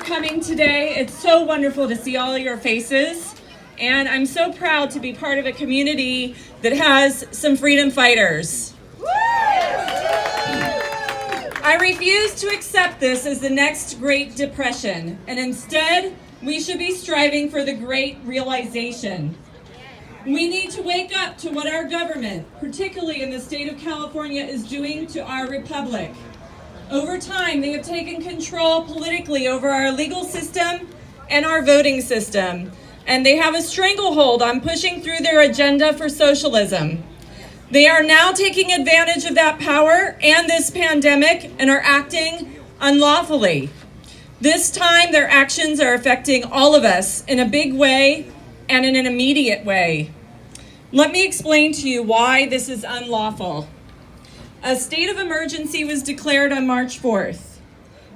coming today. It's so wonderful to see all your faces. And I'm so proud to be part of a community that has some freedom fighters. I refuse to accept this as the next Great Depression, and instead, we should be striving for the Great Realization. We need to wake up to what our government, particularly in the state of California, is doing to our republic. Over time, they have taken control politically over our legal system and our voting system, and they have a stranglehold on pushing through their agenda for socialism. They are now taking advantage of that power and this pandemic and are acting unlawfully. This time, their actions are affecting all of us in a big way and in an immediate way. Let me explain to you why this is unlawful. A state of emergency was declared on March 4th.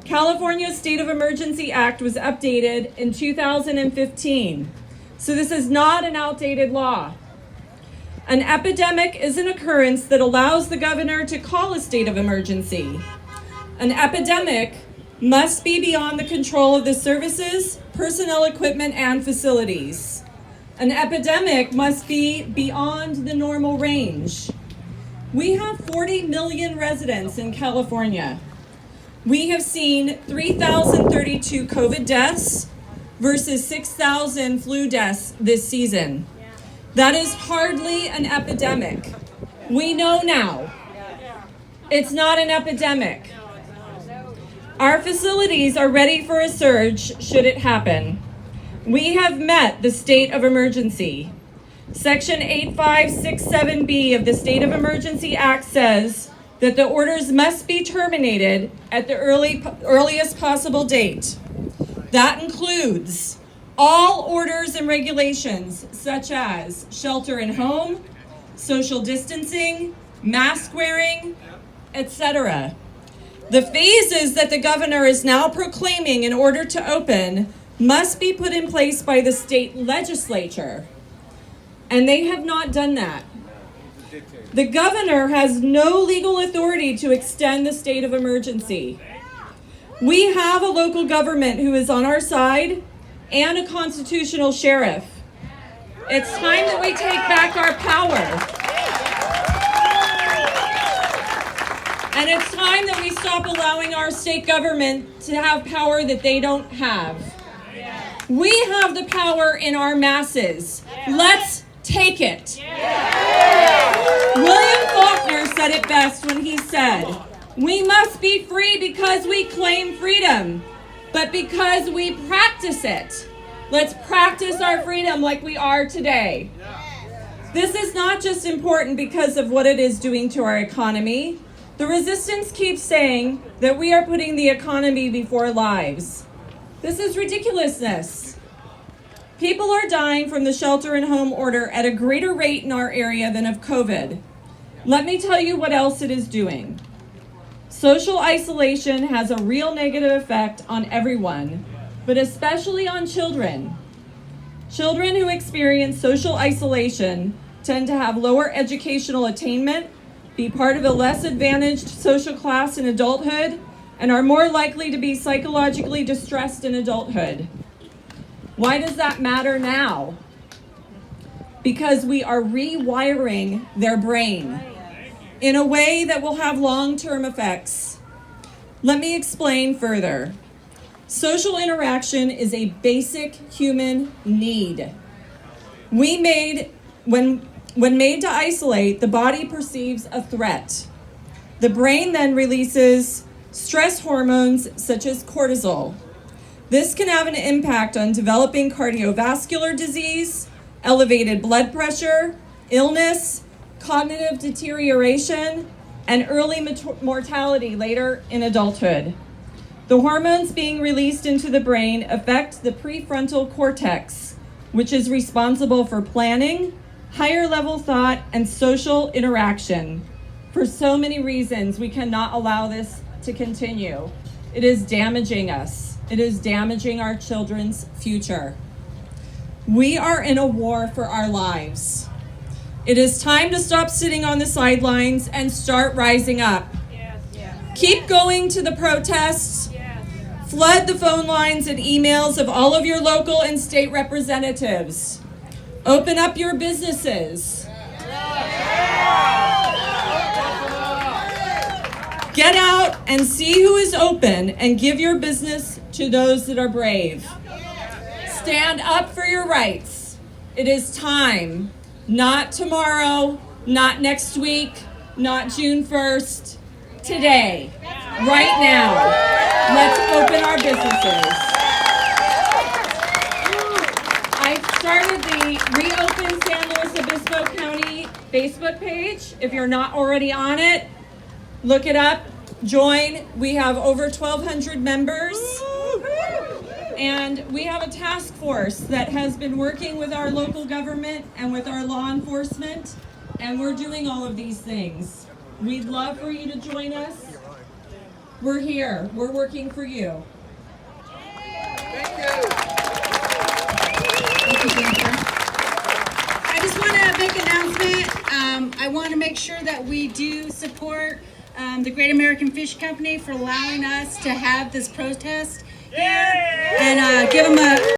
California's State of Emergency Act was updated in 2015, so this is not an outdated law. An epidemic is an occurrence that allows the governor to call a state of emergency. An epidemic must be beyond the control of the services, personnel, equipment, and facilities. An epidemic must be beyond the normal range. We have 40 million residents in California. We have seen 3,032 COVID deaths versus 6,000 flu deaths this season. That is hardly an epidemic. We know now. It's not an epidemic. Our facilities are ready for a surge should it happen. We have met the state of emergency. Section 8567B of the State of Emergency Act says that the orders must be terminated at the earliest possible date. That includes all orders and regulations such as shelter in home, social distancing, mask wearing, etc. The phases that the governor is now proclaiming in order to open must be put in place by the state legislature, and they have not done that. The governor has no legal authority to extend the state of emergency. We have a local government who is on our side and a constitutional sheriff. It's time that we take back our power. And it's time that we stop allowing our state government to have power that they don't have. We have the power in our masses. Let's take it. William Faulkner said it best when he said, "We must be free because we claim freedom, but because we practice it." Let's practice our freedom like we are today. This is not just important because of what it is doing to our economy. The resistance keeps saying that we are putting the economy before lives. This is ridiculousness. People are dying from the shelter-in-home order at a greater rate in our area than of COVID. Let me tell you what else it is doing. Social isolation has a real negative effect on everyone, but especially on children. Children who experience social isolation tend to have lower educational attainment, be part of a less advantaged social class in adulthood, and are more likely to be psychologically distressed in adulthood. Why does that matter now? Because we are rewiring their brain in a way that will have long-term effects. Let me explain further. Social interaction is a basic human need. When made to isolate, the body perceives a threat. The brain then releases stress hormones such as cortisol. This can have an impact on developing cardiovascular disease, elevated blood pressure, illness, cognitive deterioration, and early mortality later in adulthood. The hormones being released into the brain affect the prefrontal cortex, which is responsible for planning, higher level thought, and social interaction. For so many reasons, we cannot allow this to continue. It is damaging us. It is damaging our children's future. We are in a war for our lives. It is time to stop sitting on the sidelines and start rising up. Keep going to the protests. Flood the phone lines and emails of all of your local and state representatives. Open up your businesses. Get out and see who is open and give your business to those that are brave. Stand up for your rights. It is time, not tomorrow, not next week, not June 1st, today, right now. Let's open our businesses. I started the Reopen San Luis Obispo County Facebook page. If you're not already on it, look it up, join. We have over 1,200 members. And we have a task force that has been working with our local government and with our law enforcement, and we're doing all of these things. We'd love for you to join us. We're here. We're working for you. Thank you. Thank you, Jennifer. I just want to make an announcement. I want to make sure that we do support the Great American Fish Company for allowing us to have this protest here, and give them a